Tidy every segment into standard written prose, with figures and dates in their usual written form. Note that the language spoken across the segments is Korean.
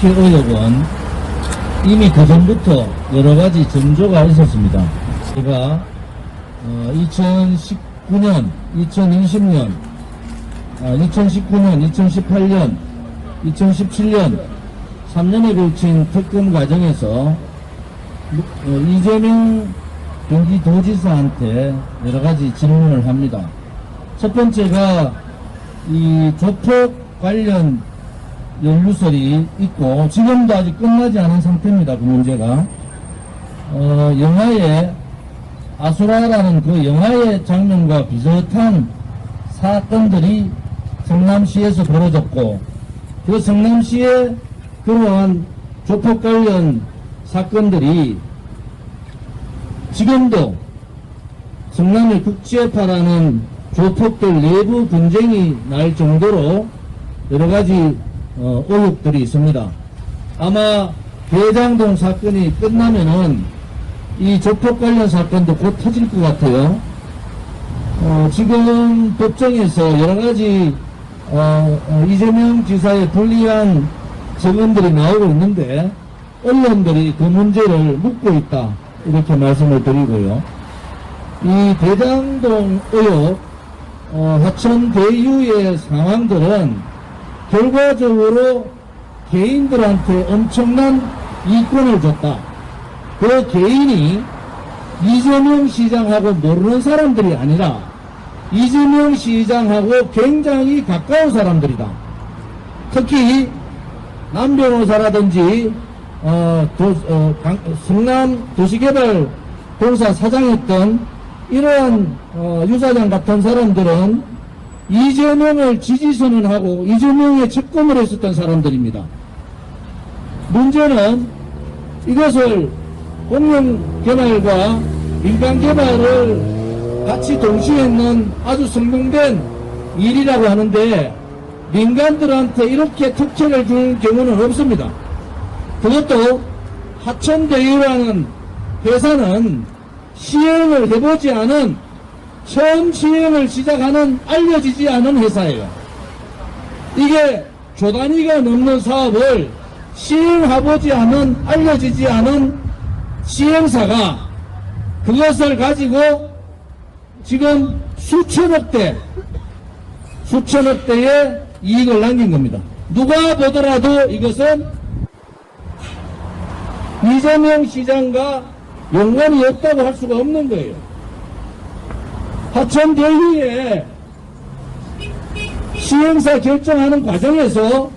의혹은 이미 그전부터 여러 가지 전조가 있었습니다. 제가 2019년, 2020년, 2019년, 2018년, 2017년 3년에 걸친 특검 과정에서 이재명 경기도지사한테 여러 가지 질문을 합니다. 첫 번째가 이 조폭 관련 연루설이 있고 지금도 아직 끝나지 않은 상태입니다. 그 문제가 영화의 아수라라는 그 영화의 장면과 비슷한 사건들이 성남시에서 벌어졌고 그 성남시의 그러한 조폭 관련 사건들이 지금도 성남의 국지협파라는 조폭들 내부 분쟁이 날 정도로 여러가지 의혹들이 있습니다. 아마 대장동 사건이 끝나면은 이 조폭 관련 사건도 곧 터질 것 같아요. 지금 법정에서 여러가지 이재명 지사의 불리한 증언들이 나오고 있는데 언론들이 그 문제를 묻고 있다 이렇게 말씀을 드리고요. 이 대장동 의혹 하천 대유의 상황들은 결과적으로 개인들한테 엄청난 이권을 줬다. 그 개인이 이재명 시장하고 모르는 사람들이 아니라 이재명 시장하고 굉장히 가까운 사람들이다. 특히 남 변호사라든지 성남 도시개발공사 사장했던 이러한 유사장 같은 사람들은 이재명을 지지선언하고 이재명에 접근을 했었던 사람들입니다. 문제는 이것을 공영개발과 민간개발을 같이 동시에 있는 아주 성공된 일이라고 하는데 민간들한테 이렇게 특혜를 주는 경우는 없습니다. 그것도 하천대유라는 회사는 시행을 해보지 않은 처음 시행을 시작하는 알려지지 않은 회사예요. 이게 조 단위가 넘는 사업을 시행해보지 않은 알려지지 않은 시행사가 그것을 가지고 지금 수천억대의 이익을 남긴 겁니다. 누가 보더라도 이것은 이재명 시장과 연관이 없다고 할 수가 없는 거예요. 하천 대유에 시행사 결정하는 과정에서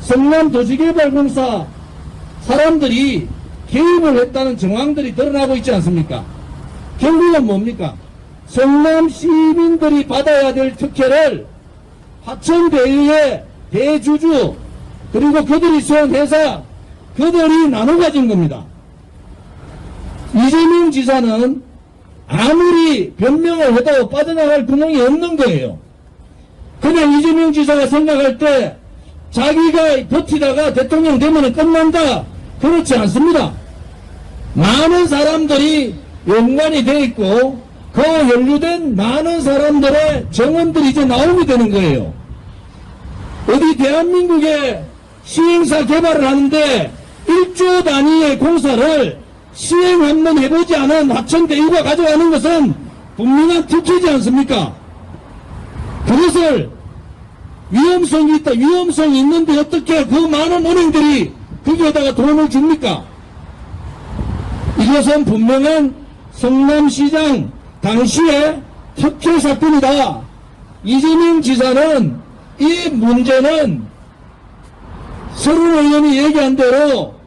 성남도시개발공사 사람들이 개입을 했다는 정황들이 드러나고 있지 않습니까? 결국은 뭡니까? 성남 시민들이 받아야 될 특혜를 하천 대유의 대주주 그리고 그들이 세운 회사 그들이 나눠 가진 겁니다. 이재명 지사는 아무리 변명을 해도 빠져나갈 구멍이 없는 거예요. 그냥 이재명 지사가 생각할 때 자기가 버티다가 대통령 되면 끝난다. 그렇지 않습니다. 많은 사람들이 연관이 돼 있고 그 연루된 많은 사람들의 정언들이 이제 나오게 되는 거예요. 어디 대한민국에 시행사 개발을 하는데 1조 단위의 공사를 시행 한번 해보지 않은 하천대유가 가져가는 것은 분명한 특혜지 않습니까? 그것을 위험성이 있다. 위험성이 있는데 어떻게 그 많은 은행들이 거기에다가 돈을 줍니까? 이것은 분명한 성남시장 당시의 특혜 사건이다. 이재명 지사는 이 문제는 서른 의원이 얘기한 대로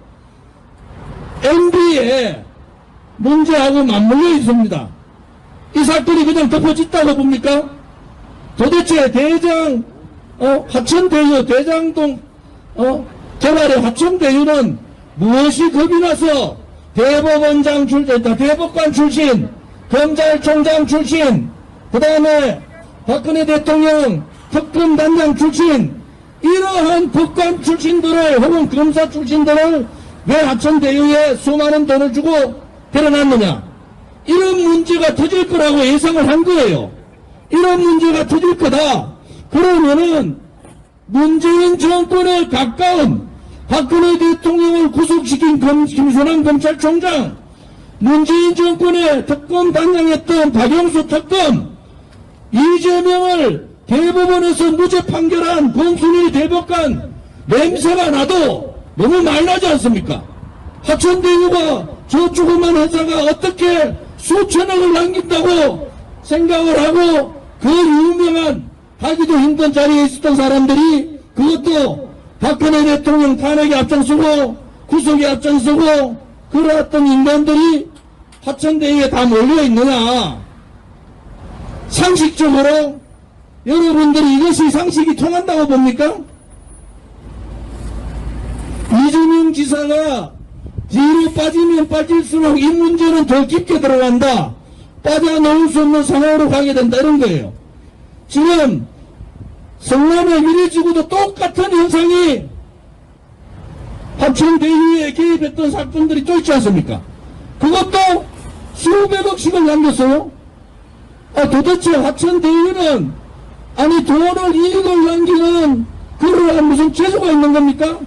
MB의 문제하고 맞물려 있습니다. 이 사건이 그냥 덮어졌다고 봅니까? 도대체 하천대유, 대장동 개발의 하천대유는 무엇이 겁이 나서 대법원장 대법관 출신, 검찰총장 출신, 그 다음에 박근혜 대통령 특검단장 출신, 이러한 법관 출신들을 혹은 검사 출신들을 왜 하천대유에 수많은 돈을 주고 데려놨느냐. 이런 문제가 터질 거라고 예상을 한 거예요. 이런 문제가 터질 거다. 그러면은 문재인 정권에 가까운 박근혜 대통령을 구속시킨 김순환 검찰총장, 문재인 정권의 특검 단장했던 박영수 특검, 이재명을 대법원에서 무죄 판결한 권순일 대법관 냄새가 나도 너무 많이 나지 않습니까? 하천대유가 저 조그만 회사가 어떻게 수천억을 남긴다고 생각을 하고 그 유명한 하기도 힘든 자리에 있었던 사람들이 그것도 박근혜 대통령 탄핵에 앞장서고 구속에 앞장서고 그러했던 인간들이 하천대유에 다 몰려있느냐. 상식적으로 여러분들이 이것이 상식이 통한다고 봅니까? 이재명 지사가 뒤로 빠지면 빠질수록 이 문제는 더 깊게 들어간다. 빠져나올 수 없는 상황으로 가게 된다. 이런 거예요. 지금 성남의 미래지구도 똑같은 현상이 하천대유에 개입했던 사건들이 또 있지 않습니까? 그것도 수백억씩을 남겼어요. 도대체 하천대유는 아니 돈을 이익을 남기는 그러한 무슨 재주가 있는 겁니까?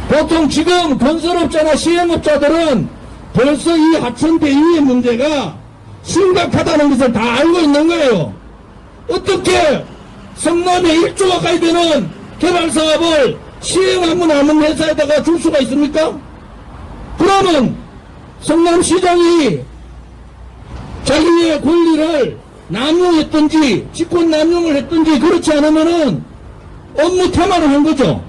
보통 지금 건설업자나 시행업자들은 벌써 이 하천대유의 문제가 심각하다는 것을 다 알고 있는 거예요. 어떻게 성남에 1조 가까이 되는 개발사업을 시행하면 남은 회사에다가 줄 수가 있습니까? 그러면 성남시장이 자기의 권리를 남용했든지 직권 남용을 했든지 그렇지 않으면은 업무 퇴마를 한 거죠.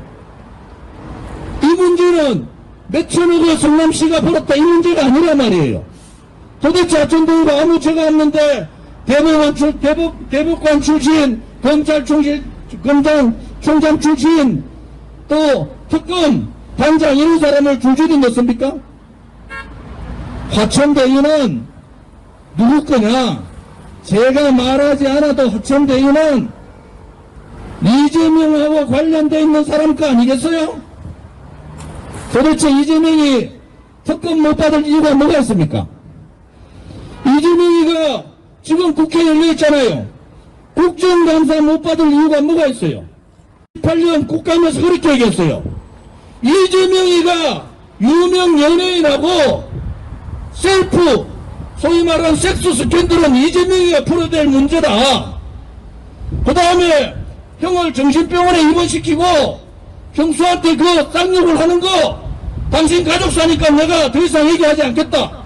이 문제는 몇천억을 성남시가 벌었다 이 문제가 아니란 말이에요. 도대체 하천대유가 아무 죄가 없는데 대법관 출신, 검찰총장 출신, 또 특검 단장 이런 사람을 줄줄이 넣습니까? 하천대유는 누구 거냐? 제가 말하지 않아도 하천대유는 이재명하고 관련되어 있는 사람 거 아니겠어요? 도대체 이재명이 특검 못 받을 이유가 뭐가 있습니까? 이재명이가 지금 국회에 열려있잖아요. 국정감사 못 받을 이유가 뭐가 있어요? 18년 국감에서 그렇게 얘기했어요. 이재명이가 유명 연예인하고 셀프 소위 말하는 섹스 스캔들은 이재명이가 풀어야 될 문제다. 그 다음에 형을 정신병원에 입원시키고 형수한테 그 쌍욕을 하는 거 당신 가족 사니까 내가 더 이상 얘기하지 않겠다.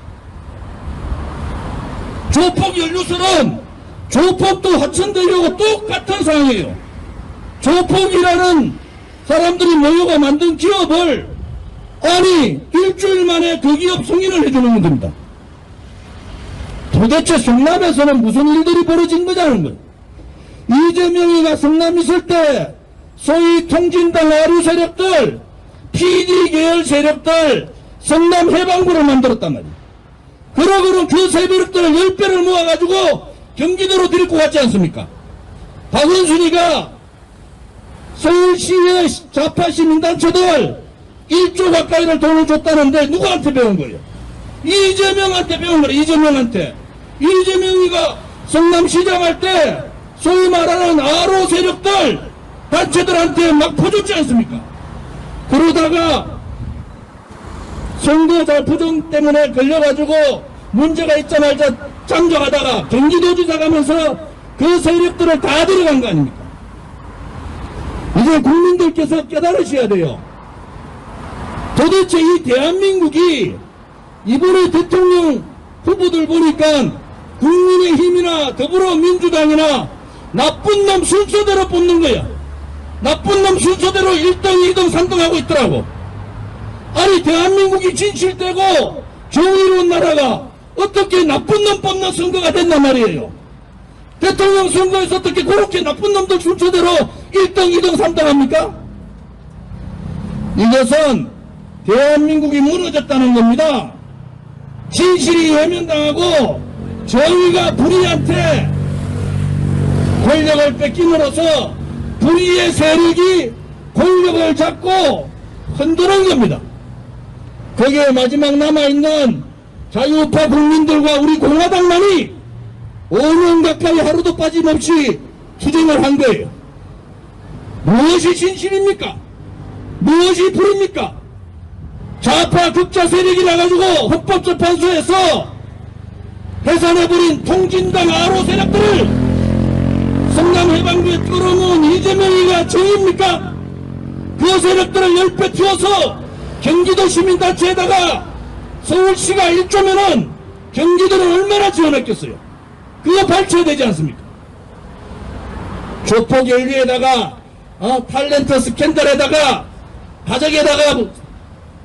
조폭 연루설은 조폭도 하천대유하고 똑같은 상황이에요. 조폭이라는 사람들이 모여가 만든 기업을 아니 일주일 만에 그 기업 승인을 해주는 겁니다. 도대체 성남에서는 무슨 일들이 벌어진 거냐는 거예요. 이재명이가 성남 있을 때 소위 통진당 아류 세력들, PD 계열 세력들 성남 해방부를 만들었단 말이에요. 그러고는 그 세력들을 10배를 모아가지고 경기도로 데리고 갔지 않습니까? 박원순이가 서울시의 좌파 시민단체들 1조 가까이를 돈을 줬다는데 누구한테 배운 거예요? 이재명한테 배운 거예요. 이재명한테. 이재명이가 성남시장 할 때 소위 말하는 아로 세력들 단체들한테 막 퍼줬지 않습니까? 그러다가 선거자 부정 때문에 걸려가지고 문제가 있자마자 잠적하다가 경기도지사 가면서 그 세력들을 다 데려간 거 아닙니까? 이제 국민들께서 깨달으셔야 돼요. 도대체 이 대한민국이 이번에 대통령 후보들 보니까 국민의힘이나 더불어민주당이나 나쁜 놈 순서대로 뽑는 거야. 나쁜 놈 순서대로 1등, 2등, 3등 하고 있더라고. 아니 대한민국이 진실되고 정의로운 나라가 어떻게 나쁜 놈 뽑는 선거가 됐단 말이에요. 대통령 선거에서 어떻게 그렇게 나쁜 놈들 순서대로 1등, 2등, 3등 합니까? 이것은 대한민국이 무너졌다는 겁니다. 진실이 외면당하고 정의가 불의한테 권력을 뺏김으로써 불의의 세력이 권력을 잡고 흔드는 겁니다. 거기에 마지막 남아있는 자유우파 국민들과 우리 공화당만이 5년 가까이 하루도 빠짐없이 투쟁을 한 거예요. 무엇이 진실입니까? 무엇이 불입니까? 좌파 극자 세력이 나가지고 헌법재판소에서 해산해버린 통진당 아로 세력들을 성남해방구에 끌어모은 이재명이가 정입니까? 그 세력들을 10배 키워서 경기도 시민단체에다가 서울시가 1조면은 경기도는 얼마나 지원했겠어요? 그거 밝혀야 되지 않습니까? 조폭 연루에다가 탤런트 스캔들에다가 가정에다가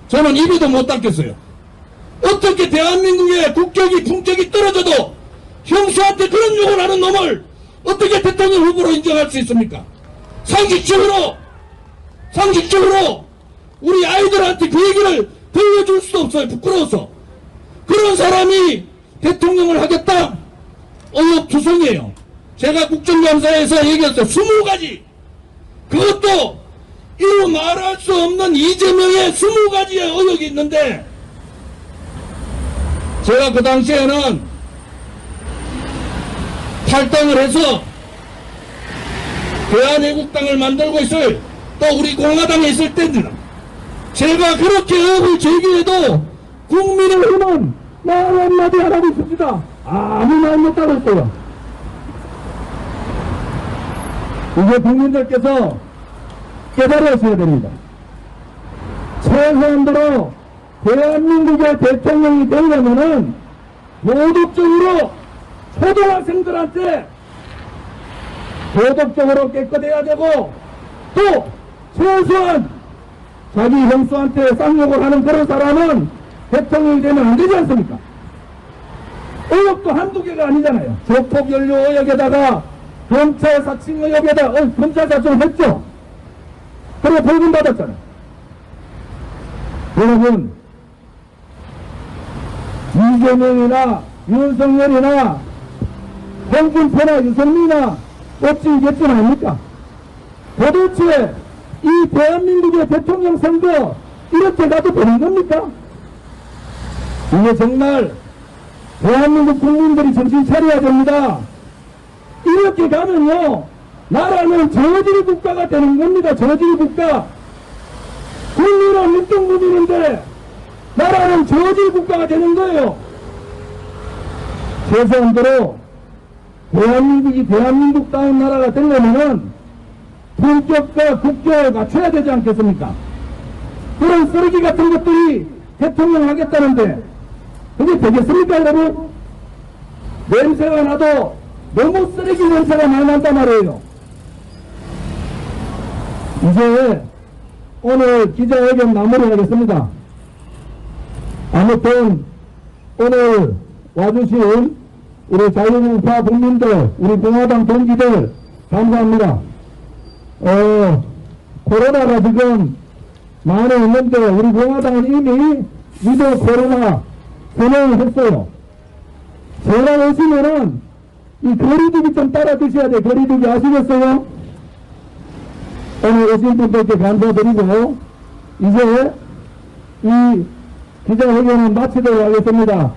저는 입에도 못 닦겠어요. 어떻게 대한민국의 국격이 품격이 떨어져도 형수한테 그런 욕을 하는 놈을 어떻게 대통령 후보로 인정할 수 있습니까? 상식적으로 우리 아이들한테 그 얘기를 들려줄 수도 없어요. 부끄러워서. 그런 사람이 대통령을 하겠다? 의혹투성이에요. 제가 국정감사에서 얘기했어요. 20가지. 그것도 이루 말할 수 없는 이재명의 20가지의 의혹이 있는데, 제가 그 당시에는 탈당을 해서 대한애국당을 만들고 있을, 또 우리 공화당에 있을 때입니다. 제가 그렇게 의혹을 제기해도 국민의힘은 말 한마디 안 하고 있습니다. 아무 말 못하고 있어요. 이제 국민들께서 깨달으셔야 됩니다. 최소한도로 대한민국의 대통령이 되려면은 도덕적으로 초등학생들한테 도덕적으로 깨끗해야 되고, 또 최소한 자기 형수한테 쌍욕을 하는 그런 사람은 대통령이 되면 안 되지 않습니까? 의혹도 한두 개가 아니잖아요. 조폭 연루 의혹에다가 검찰 사칭 의혹에다가 검찰 사칭을 했죠. 그리고 벌금 받았잖아요. 여러분, 이재명이나 윤석열이나 홍준표나 유승민이나 꼽지 이겠지 아닙니까? 도대체 이 대한민국의 대통령 선거 이렇게 가도 되는 겁니까? 이게 정말 대한민국 국민들이 정신 차려야 됩니다. 이렇게 가면요, 나라는 저질 국가가 되는 겁니다. 저질 국가. 국민은 1등 국민인데 나라는 저질 국가가 되는 거예요. 최소한도로 대한민국이 대한민국다운 나라가 되려면은 품격과 국격을 갖춰야 되지 않겠습니까? 그런 쓰레기 같은 것들이 대통령 하겠다는데 그게 되겠습니까, 여러분? 냄새가 나도 너무 쓰레기 냄새가 많이 난단 말이에요. 이제 오늘 기자회견 마무리하겠습니다. 아무튼 오늘 와주신 우리 자유우파 국민들, 우리 공화당 동지들 감사합니다. 코로나가 지금 많이 있는데 우리 공화당은 이미 위드 코로나 선언을 했어요. 제가 오시면은 이 거리두기 좀 따라 드셔야 돼. 거리두기 아시겠어요? 오늘 오신 분들께 감사드리고 이제 이 기자회견은 마치도록 하겠습니다.